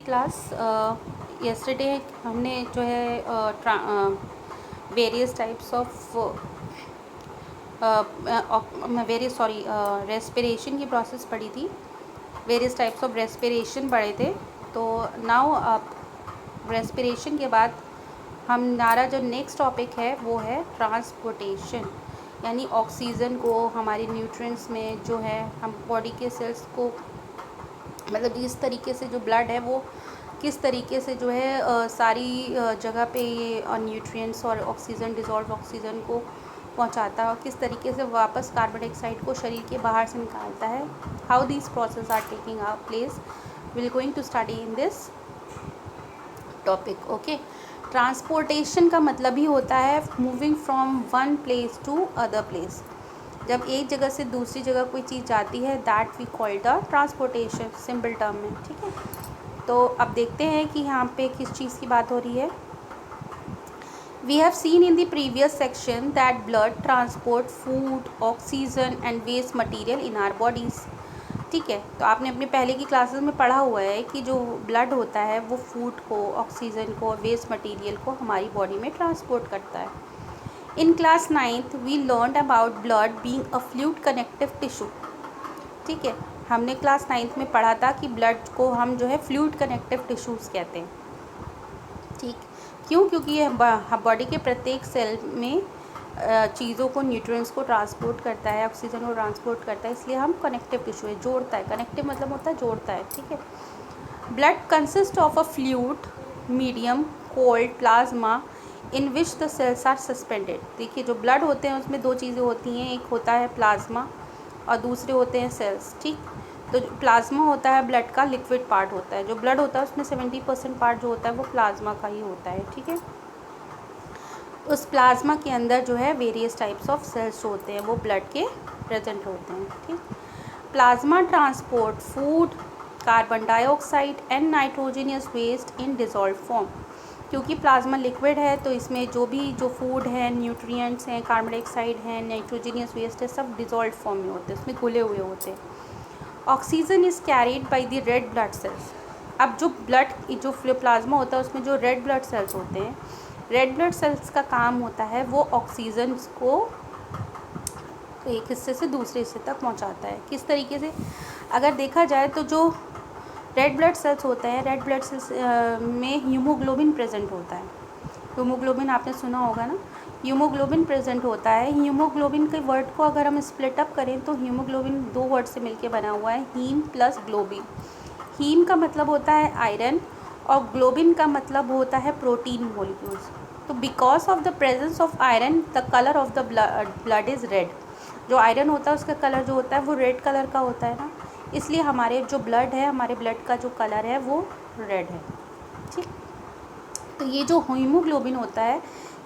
Class yesterday हमने जो है वेरियस टाइप्स ऑफ रेस्पिरेशन की प्रोसेस पढ़ी थी। वेरियस टाइप्स ऑफ रेस्पिरेशन पढ़े थे। तो नाउ रेस्पिरेशन के बाद हमारा जो नेक्स्ट टॉपिक है वो है ट्रांसपोर्टेशन, यानी ऑक्सीजन को हमारी न्यूट्रिएंट्स में जो है हम बॉडी के सेल्स को, मतलब इस तरीके से जो ब्लड है वो किस तरीके से जो है सारी जगह पे ये न्यूट्रिएंट्स और ऑक्सीजन, डिज़ोल्व ऑक्सीजन को पहुंचाता है और किस तरीके से वापस कार्बन डाइऑक्साइड को शरीर के बाहर से निकालता है। How these process are taking place will going to study in this topic. Okay, transportation का मतलब ही होता है moving from one place to other place. जब एक जगह से दूसरी जगह कोई चीज़ जाती है that we call the transportation, simple term में। ठीक है, तो अब देखते हैं कि यहाँ पे किस चीज़ की बात हो रही है। We have seen in the previous section that blood transport food, oxygen and waste material in our bodies. ठीक है, तो आपने अपने पहले की क्लासेस में पढ़ा हुआ है कि जो ब्लड होता है वो फूड को, ऑक्सीजन को, वेस्ट मटेरियल को हमारी बॉडी में ट्रांसपोर्ट करता है। In class 9th we learn about blood being a fluid connective tissue. ठीक है, हमने क्लास 9th में पढ़ा था कि ब्लड को हम जो है फ्लूइड कनेक्टिव टिश्यूज़ कहते हैं। ठीक, क्यों? क्योंकि ये बॉडी के प्रत्येक सेल में चीज़ों को, न्यूट्रिएंट्स को ट्रांसपोर्ट करता है, ऑक्सीजन को ट्रांसपोर्ट करता है, इसलिए हम कनेक्टिव टिश्यू है, जोड़ता है। कनेक्टिव मतलब होता है जोड़ता है। ठीक है, blood consist of a fluid medium called plasma in which the cells are suspended. देखिए, जो ब्लड होते हैं उसमें दो चीज़ें होती हैं, एक होता है प्लाज्मा और दूसरे होते हैं सेल्स। ठीक, तो जो प्लाज्मा होता है ब्लड का लिक्विड पार्ट होता है। जो ब्लड होता है उसमें 70% पार्ट जो होता है वो प्लाज्मा का ही होता है। ठीक है, उस प्लाज्मा के अंदर जो है वेरियस टाइप्स ऑफ सेल्स होते हैं, वो ब्लड के प्रेजेंट होते हैं। ठीक, plasma transport food, carbon dioxide and nitrogenous waste in dissolve form. क्योंकि प्लाज्मा लिक्विड है तो इसमें जो फूड है, न्यूट्रिएंट्स हैं, कार्बन डाइऑक्साइड है, नाइट्रोजनियस वेस्ट है, सब डिज़ोल्व फॉर्म में होते हैं, उसमें घुले हुए होते हैं। Oxygen is carried by the red blood cells. अब जो प्लाज्मा होता है उसमें जो रेड ब्लड सेल्स होते हैं, रेड ब्लड सेल्स का काम होता है वो ऑक्सीजन को एक हिस्से से दूसरे हिस्से तक पहुंचाता है। किस तरीके से? अगर देखा जाए तो जो रेड ब्लड सेल्स होते हैं, रेड ब्लड सेल्स में हीमोग्लोबिन प्रेजेंट होता है। हीमोग्लोबिन आपने सुना होगा ना, हीमोग्लोबिन प्रेजेंट होता है। हीमोग्लोबिन के वर्ड को अगर हम स्प्लिट अप करें तो हीमोग्लोबिन दो वर्ड से मिलके बना हुआ है, हीम प्लस ग्लोबिन। हीम का मतलब होता है आयरन और ग्लोबिन का मतलब होता है प्रोटीन मॉलिक्यूल्स। तो because of the presence of iron the colour of the blood is red. जो आयरन होता है उसका कलर जो होता है वो रेड कलर का होता है ना, इसलिए हमारे जो ब्लड है, हमारे ब्लड का जो कलर है वो रेड है। ठीक, तो ये जो हीमोग्लोबिन होता है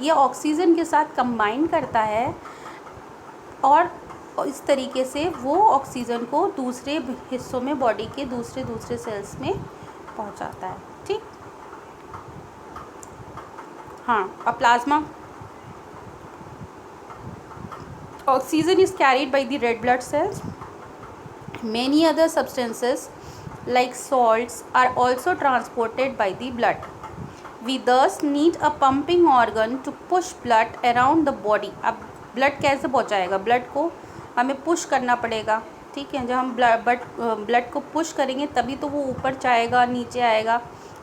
ये ऑक्सीजन के साथ कंबाइन करता है और इस तरीके से वो ऑक्सीजन को दूसरे हिस्सों में, बॉडी के दूसरे सेल्स में पहुंचाता है। ठीक, हाँ, अब plasma oxygen is carried by the red blood cells. Many other substances like salts are also transported by the blood. We thus need a pumping organ to push blood around the body. अब blood कैसे पहुंचाएगा? Blood को हमें push करना पड़ेगा। ठीक है, जब हम ब्लड को पुश करेंगे तभी तो वो ऊपर जाएगा, नीचे आएगा।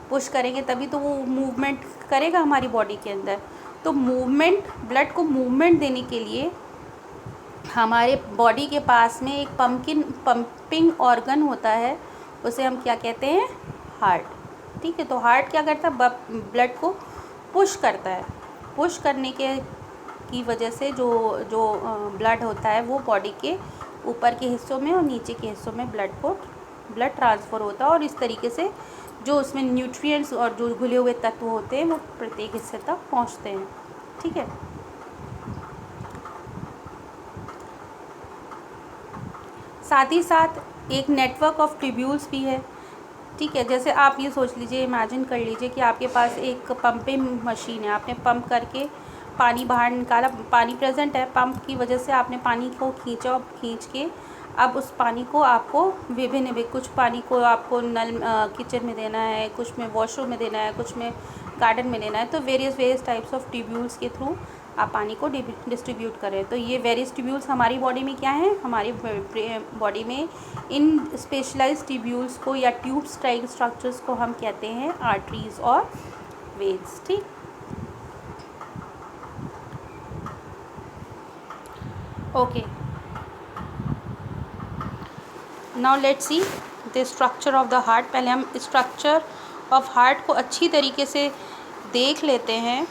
पुश करेंगे तभी तो वो मूवमेंट करेगा हमारी बॉडी के अंदर। तो मूवमेंट, ब्लड को मूवमेंट देने के लिए हमारे बॉडी के पास में एक पंपिंग ऑर्गन होता है, उसे हम क्या कहते हैं? हार्ट। ठीक है, तो हार्ट क्या करता है? ब्लड को पुश करता है। पुश करने की वजह से जो ब्लड होता है वो बॉडी के ऊपर के हिस्सों में और नीचे के हिस्सों में ब्लड ट्रांसफ़र होता है और इस तरीके से जो उसमें न्यूट्रिएंट्स और जो घुले हुए तत्व होते हैं वो प्रत्येक हिस्से तक पहुँचते हैं। ठीक है, साथ ही साथ एक नेटवर्क ऑफ ट्यूब्यूल्स भी है। ठीक है, जैसे आप ये सोच लीजिए, इमेजिन कर लीजिए कि आपके पास एक पंपिंग मशीन है, आपने पंप करके पानी बाहर निकाला, पानी प्रेजेंट है, पंप की वजह से आपने पानी को खींचा और खींच के अब उस पानी को आपको विभिन्न कुछ पानी को आपको नल किचन में देना है, कुछ में वॉशरूम में देना है, कुछ में गार्डन में देना है। तो वेरियस टाइप्स ऑफ ट्यूब्यूल्स के थ्रू आप पानी को डिस्ट्रीब्यूट करें। तो ये वेरियस ट्यूब्यूल्स हमारी बॉडी में क्या हैं, हमारी बॉडी में इन स्पेशलाइज्ड ट्यूब्यूल्स को या ट्यूब्स टाइप स्ट्रक्चर्स को हम कहते हैं आर्टरीज और वेन्स। ठीक, okay, now let's see the structure of the heart. पहले हम स्ट्रक्चर ऑफ हार्ट को अच्छी तरीके से देख लेते हैं,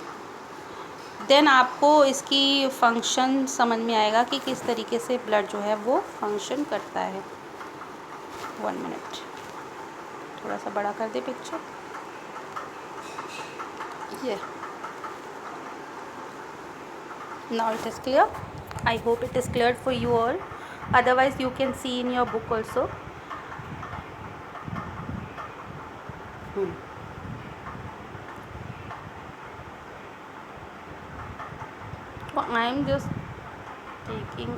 देन आपको इसकी फंक्शन समझ में आएगा कि किस तरीके से ब्लड जो है वो फंक्शन करता है। 1 मिनट, थोड़ा सा बड़ा कर दे पिक्चर। ये now it is clear. I hope it is clear for you all, otherwise you can see in your book also. So I am just taking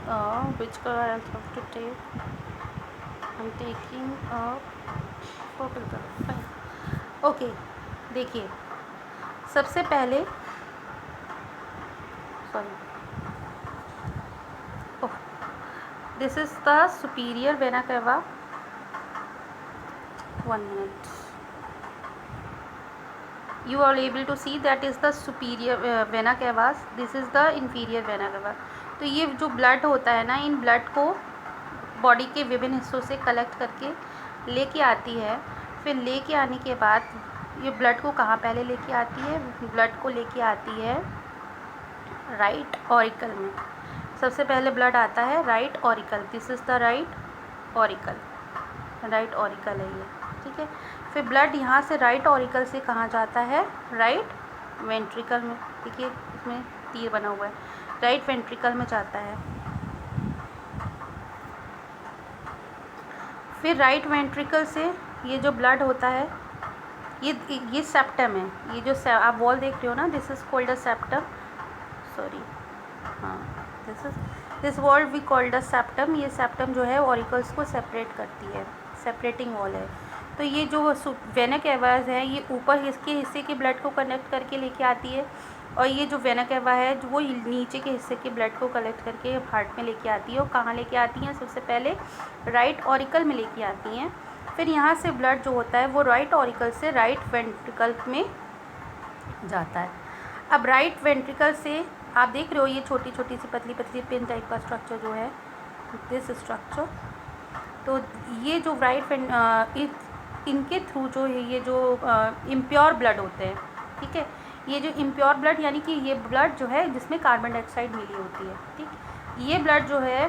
which color I have to take. I am taking a purple color. Fine. Okay, देखिए सबसे पहले this is the superior vena cava. 1 minute. You are able to see that is the superior vena cavas. This is the inferior vena cava. तो ये जो blood होता है ना, in blood को बॉडी के विभिन्न हिस्सों से कलेक्ट करके लेके आती है। फिर लेके आने के बाद ये ब्लड को कहाँ पहले लेके आती है, ब्लड को लेके आती है राइट ऑरिकल में। सबसे पहले ब्लड आता है right auricle, this is the right auricle, right auricle है ये, ठीक है। फिर ब्लड यहाँ से राइट ऑरिकल से कहाँ जाता है, राइट वेंट्रिकल में। देखिए इसमें तीर बना हुआ है, राइट वेंट्रिकल में जाता है। फिर राइट वेंट्रिकल से ये जो ब्लड होता है, ये सेप्टम है, ये जो आप वॉल देख रहे हो ना, this is called a septum, sorry, हाँ, this wall we called a septum. ये सेप्टम जो है ऑरिकल्स को सेपरेट करती है, सेपरेटिंग वॉल है। तो ये जो वेना कैवास है, ये ऊपर इसके हिस्से के ब्लड को कनेक्ट करके लेके आती है, और ये जो वेना कैवा है जो वो नीचे के हिस्से के ब्लड को कलेक्ट करके हार्ट में लेके आती है। और कहाँ लेके आती हैं, सबसे पहले राइट ऑरिकल में लेके आती हैं। फिर यहाँ से ब्लड जो होता है वो राइट ऑरिकल से राइट वेंट्रिकल में जाता है। अब राइट वेंट्रिकल से आप देख रहे हो ये छोटी छोटी सी पतली पतली पिन टाइप का स्ट्रक्चर जो है, दिस स्ट्रक्चर। तो ये जो इनके थ्रू जो है ये जो इम्प्योर ब्लड होते हैं, ठीक है, ये जो इम्प्योर ब्लड यानी कि ये ब्लड जो है जिसमें कार्बन डाइऑक्साइड मिली होती है, ठीक, ये ब्लड जो है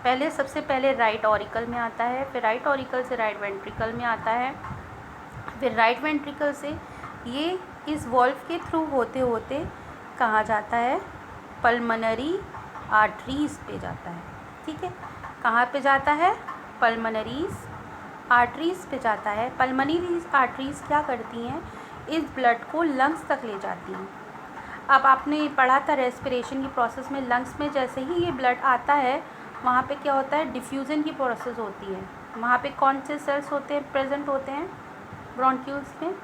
पहले सबसे पहले राइट ऑरिकल में आता है, फिर राइट ऑरिकल से राइट वेंट्रिकल में आता है, फिर राइट वेंट्रिकल से ये इस वॉल्व के थ्रू होते होते कहाँ जाता है, पल्मोनरी आर्टरीज़ पे जाता है, ठीक है। कहाँ पे जाता है, पल्मोनरीज आर्टरीज़ पे जाता है। पल्मोनरी आर्टरीज़ क्या करती हैं, इस ब्लड को लंग्स तक ले जाती हैं। अब आपने पढ़ा था रेस्पिरेशन की प्रोसेस में, लंग्स में जैसे ही ये ब्लड आता है वहाँ पे क्या होता है, डिफ्यूज़न की प्रोसेस होती है। वहाँ पे कौन से सेल्स होते हैं, प्रेजेंट होते हैं ब्रोंक्यूल्स में,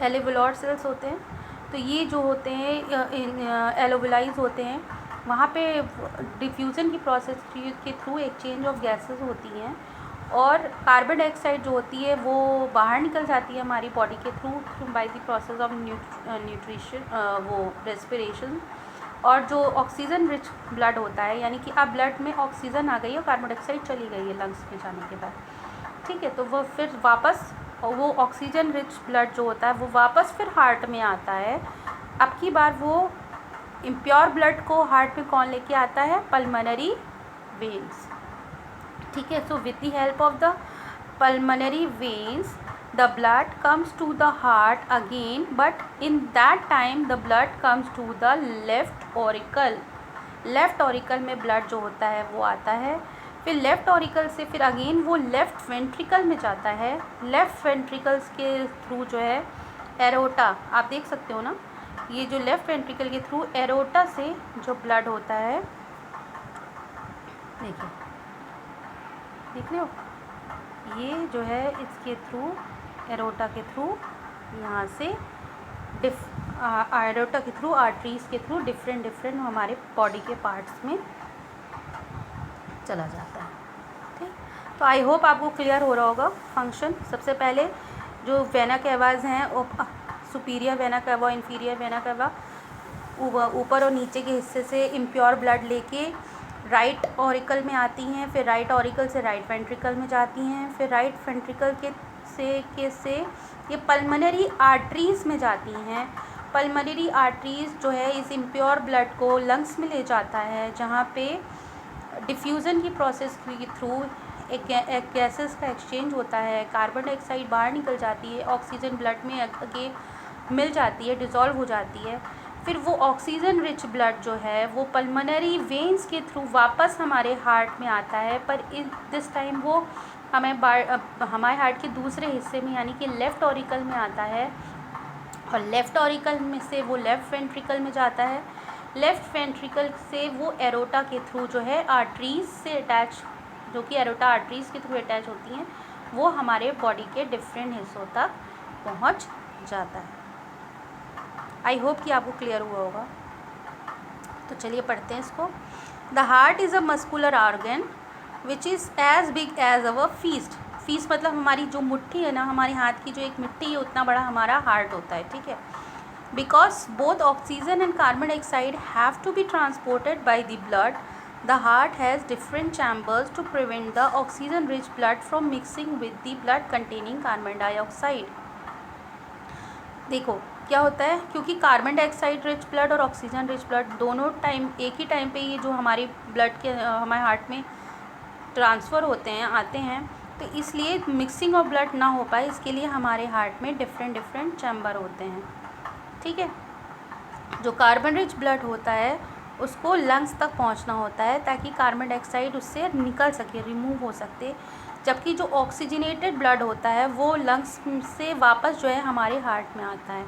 एल्वेओलार सेल्स होते हैं। तो ये जो होते हैं एलोवेलाइज होते हैं, वहाँ पे डिफ्यूज़न की प्रोसेस के थ्रू एक्सचेंज ऑफ गैसेस होती हैं, और कार्बन डाइऑक्साइड जो होती है वो बाहर निकल जाती है हमारी बॉडी के through by the process of nutrition, वो रेस्पिरेशन। और जो ऑक्सीजन रिच ब्लड होता है, यानी कि अब ब्लड में ऑक्सीजन आ गई है, कार्बन डाइऑक्साइड चली गई है लंग्स में जाने के बाद, ठीक है, तो वो फिर वापस वो ऑक्सीजन रिच ब्लड जो होता है वो वापस फिर हार्ट में आता है। अब की बार वो इम्प्योर ब्लड को हार्ट में कौन लेके आता है, पल्मोनरी वेन्स, ठीक है। So with the help of the pulmonary veins the blood comes to the heart again, but in that time the blood comes to the left auricle. Left auricle में blood जो होता है वो आता है, फिर लेफ़्ट ऑरिकल से फिर अगेन वो लेफ़्ट वेंट्रिकल में जाता है। लेफ़्ट वेंट्रिकल्स के थ्रू जो है एरोटा, आप देख सकते हो ना, ये जो लेफ़्ट वेंट्रिकल के थ्रू एरोटा से जो ब्लड होता है देखिए, देख रहे हो, ये जो है इसके थ्रू, एरोटा के थ्रू यहाँ से एरोटा के थ्रू, आर्टरीज के थ्रू डिफरेंट हमारे बॉडी के पार्ट्स में चला जाता है। ठीक, तो आई होप आपको क्लियर हो रहा होगा फंक्शन। सबसे पहले जो वेना कैवाज हैं, superior vena cava, inferior vena cava, ऊपर और नीचे के हिस्से से इम्प्योर ब्लड लेके राइट ऑरिकल में आती हैं, फिर राइट ऑरिकल से राइट वेंट्रिकल में जाती हैं, फिर राइट वेंट्रिकल से ये पल्मोनरी आर्टरीज़ में जाती हैं। पल्मोनरी आर्टरीज़ जो है इस इम्प्योर ब्लड को लंग्स में ले जाता है, जहाँ पे डिफ्यूज़न की प्रोसेस के थ्रू एक गैसेस का एक्सचेंज होता है, कार्बन डाइऑक्साइड बाहर निकल जाती है, ऑक्सीजन ब्लड में आगे मिल जाती है, डिज़ोल्व हो जाती है। फिर वो ऑक्सीजन रिच ब्लड जो है वो पल्मोनरी वेन्स के थ्रू वापस हमारे हार्ट में आता है, पर दिस टाइम वो हमारे हार्ट के दूसरे हिस्से में यानी कि लेफ़्ट ऑरिकल में आता है, और लेफ़्ट ऑरिकल में से वो लेफ़्ट वेंट्रिकल में जाता है। लेफ़्ट वेंट्रिकल से वो एरोटा के थ्रू जो है आर्टरीज़ से अटैच, जो कि एरोटा आर्टरीज़ के थ्रू अटैच होती हैं, वो हमारे बॉडी के डिफरेंट हिस्सों तक पहुंच जाता है। आई होप कि आपको क्लियर हुआ होगा। तो चलिए पढ़ते हैं इसको। The heart is a muscular organ which is as big as our fist. Fist मतलब हमारी जो मुट्ठी है ना, हमारे हाथ की जो एक मिट्टी है, उतना बड़ा हमारा हार्ट होता है। ठीक है, because both oxygen and carbon dioxide have to be transported by the blood, the heart has different chambers to prevent the oxygen rich blood from mixing with the blood containing carbon dioxide. देखो क्या होता है, क्योंकि carbon dioxide rich blood और oxygen rich blood दोनों time एक ही time पे ये जो हमारी ब्लड के हमारे हार्ट में ट्रांसफ़र होते हैं, आते हैं, तो इसलिए मिक्सिंग ऑफ ब्लड ना हो पाए, इसके लिए हमारे हार्ट में डिफरेंट चैम्बर होते हैं। ठीक है, जो कार्बन रिच ब्लड होता है उसको लंग्स तक पहुंचना होता है ताकि कार्बन डाइऑक्साइड उससे निकल सके, रिमूव हो सकते, जबकि जो ऑक्सीजनेटेड ब्लड होता है वो लंग्स से वापस जो है हमारे हार्ट में आता है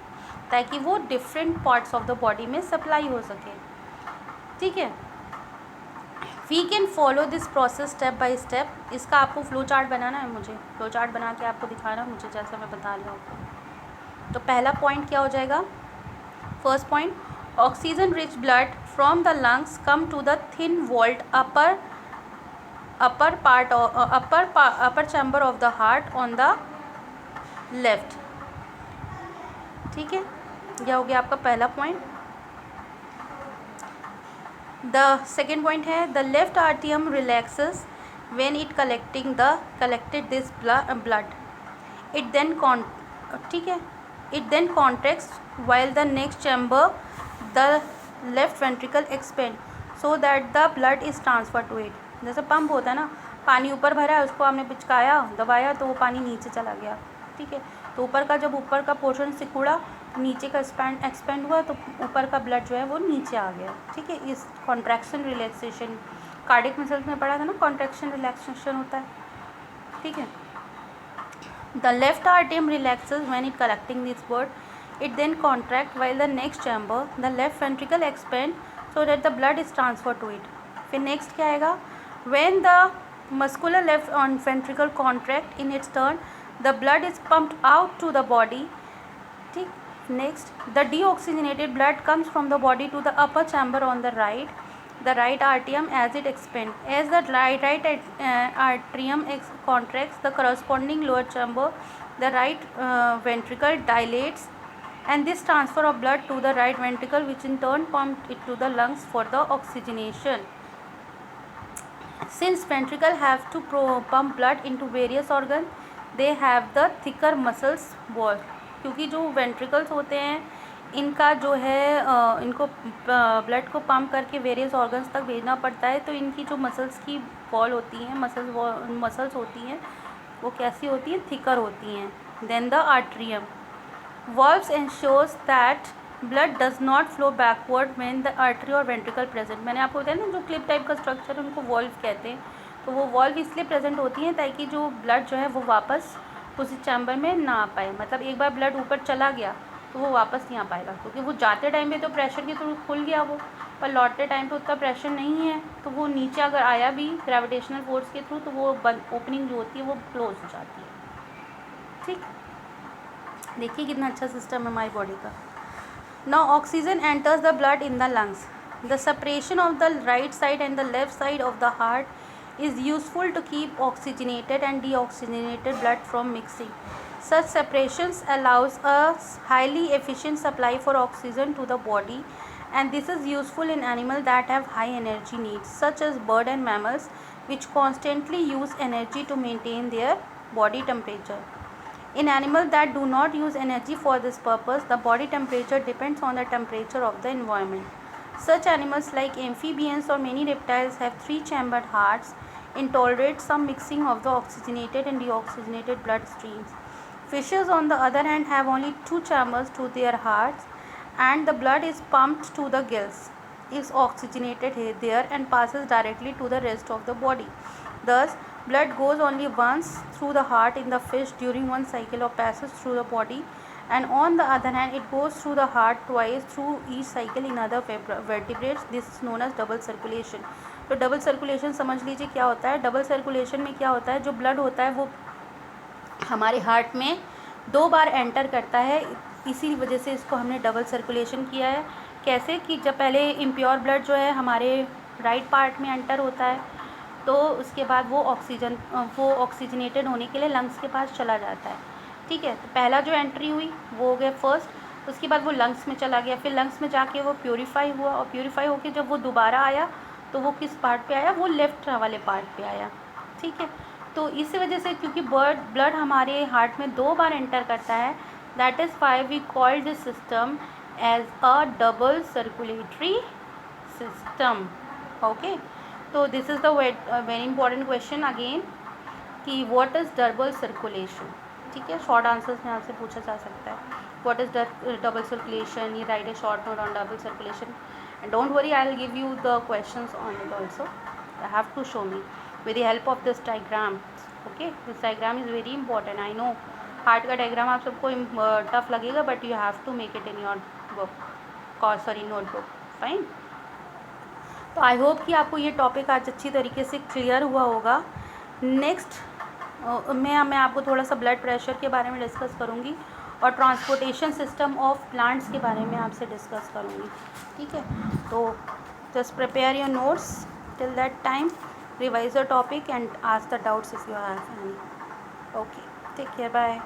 ताकि वो different parts of the body में सप्लाई हो सके। ठीक है, we can follow this process step by step. इसका आपको फ्लो चार्ट बनाना है, मुझे फ्लो चार्ट बना के आपको दिखाना मुझे, जैसा मैं बता रही हूँ। तो पहला पॉइंट क्या हो जाएगा, first point, oxygen rich blood from the lungs come to the thin walled upper chamber of the heart on the left. ठीक है, यह हो गया आपका पहला पॉइंट। द सेकेंड पॉइंट है द लेफ्ट आर्टियम relaxes when it collected this blood, it then ठीक है, it then contracts while the next chamber the left ventricle expand so that the blood is transferred to it। जैसे pump होता है ना, पानी ऊपर भरा है, उसको आपने पिचकाया, दबाया, तो वो पानी नीचे चला गया। ठीक है, तो जब ऊपर का पोर्शन सिकुड़ा, नीचे का एक्सपेंड हुआ, तो ऊपर का ब्लड जो है वो नीचे आ गया। ठीक है, इस कॉन्ट्रैक्शन रिलैक्सेशन, कार्डियक मसल्स में पढ़ा था ना, कॉन्ट्रैक्शन रिलैक्सेशन होता है। ठीक है, द लेफ्ट आर्टियम relaxes when it collecting this blood, it then contract while the next chamber the left ventricle expand so that the blood is transferred to it। फिर next क्या आएगा, when the muscular left ventricle contract in its turn the blood is pumped out to the body। ठीक, next the deoxygenated blood comes from the body to the upper chamber on the right atrium as it expands, as the right atrium contracts the corresponding lower chamber, the right ventricle dilates and this transfer of blood to the right ventricle which in turn pump it to the lungs for the oxygenation। Since ventricle have to pump blood into various organs they have the thicker muscles wall। क्योंकि जो ventricles होते हैं इनका जो है इनको blood को pump करके वेरियस ऑर्गन्स तक भेजना पड़ता है, तो इनकी जो मसल्स की वॉल होती हैं, मसल्स होती हैं, वो कैसी होती हैं, थिकर होती हैं than the atrium. Valves ensures that blood does not flow backward when the artery or ventricle present। मैंने आपको बताया ना, जो क्लिप टाइप का स्ट्रक्चर है उनको वॉल्व कहते हैं, तो वो वॉल्व इसलिए प्रेजेंट होती हैं ताकि जो ब्लड जो है वो वापस उस चैम्बर में ना आ पाए। मतलब एक बार ब्लड ऊपर चला गया तो वो वापस नहीं आ पाएगा, क्योंकि वो जाते टाइम पे तो प्रेशर के थ्रू खुल गया वो, पर लौटते टाइम पे उतना प्रेशर नहीं है, तो वो नीचे अगर आया भी ग्रेविटेशनल फोर्स के थ्रू तो वो ओपनिंग जो होती है वो क्लोज हो जाती है। ठीक, देखिए कितना अच्छा सिस्टम है हमारी बॉडी का। Now oxygen enters the blood in the lungs. The separation of the right side and the left side of the heart is useful to keep oxygenated and deoxygenated blood from mixing. Such separations allows a highly efficient supply for oxygen to the body, and this is useful in animals that have high energy needs, such as bird and mammals, which constantly use energy to maintain their body temperature. In animals that do not use energy for this purpose, the body temperature depends on the temperature of the environment. Such animals like amphibians or many reptiles have three-chambered hearts and tolerate some mixing of the oxygenated and deoxygenated blood streams. Fishes, on the other hand, have only two chambers to their hearts, and the blood is pumped to the gills, is oxygenated there and passes directly to the rest of the body. Thus, blood goes only once through the heart in the fish during one cycle or passes through the body, and on the other hand it goes through the heart twice through each cycle in other vertebrates. This is known as double circulation. तो double circulation समझ लीजिए क्या होता है। Double circulation में क्या होता है, जो ब्लड होता है वो हमारे हार्ट में 2 बार एंटर करता है, इसी वजह से इसको हमने डबल सर्कुलेशन किया है। कैसे कि जब पहले इम्प्योर ब्लड जो है हमारे राइट पार्ट में एंटर होता है, तो उसके बाद वो ऑक्सीजनेटेड होने के लिए लंग्स के पास चला जाता है। ठीक है, तो पहला जो एंट्री हुई वो हो गया फर्स्ट, उसके बाद वो लंग्स में चला गया, फिर लंग्स में जाके वो प्योरीफाई हुआ, और प्योरीफाई होके जब वो दोबारा आया तो वो किस पार्ट पे आया, वो लेफ़्ट वाले पार्ट पे आया। ठीक है, तो इस वजह से क्योंकि ब्लड हमारे हार्ट में 2 बार एंटर करता है, that is why we called this system as a double circulatory system. Okay, तो this is the very important question again कि व्हाट इज़ डबल सर्कुलेशन। ठीक है, शॉर्ट आंसर्स में आपसे पूछा जा सकता है what is double circulation, you right A short note on double circulation, and don't worry, I'll give you the questions on it also. I have to show me with the help of this diagram. Okay, this diagram is very important. I know heart का diagram आप सबको tough लगेगा, but you have to make it in your notebook. Fine, तो I hope कि आपको ये topic आज अच्छी तरीके से क्लियर हुआ होगा। नेक्स्ट मैं आपको थोड़ा सा ब्लड प्रेशर के बारे में डिस्कस करूँगी और ट्रांसपोर्टेशन सिस्टम ऑफ प्लांट्स के बारे में आपसे डिस्कस करूँगी। ठीक है, तो just prepare your notes till that time, revise your topic and ask the doubts if you have any. Okay, take care, bye.